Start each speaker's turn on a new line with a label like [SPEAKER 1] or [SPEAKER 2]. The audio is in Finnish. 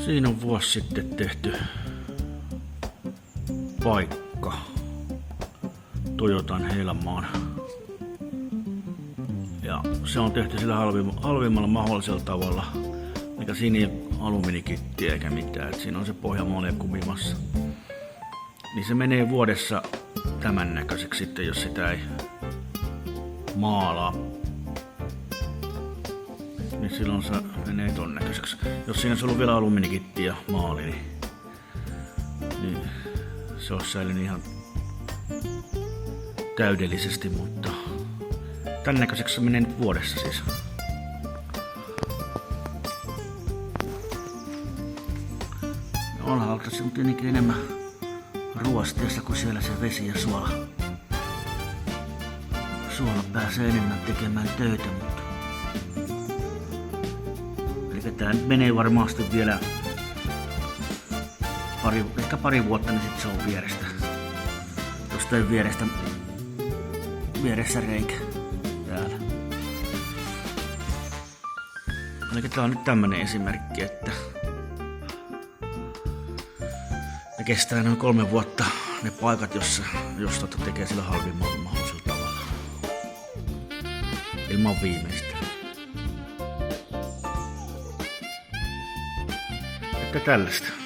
[SPEAKER 1] Siinä on vuosi sitten tehty paikka Toyotan Helmaan. Ja se on tehty sillä halvimmalla mahdollisella tavalla. Eikä siinä ei alumiinikittiä eikä mitään. Et siinä on se pohjamole kumimassa. Niin se menee vuodessa tämän näköiseksi sitten, jos sitä ei maalaa. Niin silloin se menee ton näköiseksi. Jos siinä olisi ollut vielä alumiinikitti ja maali, niin se olisi säilynyt ihan täydellisesti, mutta tän näköiseksi se menee nyt vuodessa siis. Alhaalta se on tietenkin enemmän ruosteessa kuin siellä se vesi ja suola. Suola pääsee enemmän tekemään töitä, mutta eli tää nyt menee varmasti vielä ehkä pari vuotta, niin sit se on vierestä. Jostain vieressä reikä täällä. Eli tää on nyt tämmönen esimerkki, että ne kestää noin 3 vuotta ne paikat, jos tekee sillä halvimmalla mahdollisella tavalla. Ilman viimeistä. Että tällaista.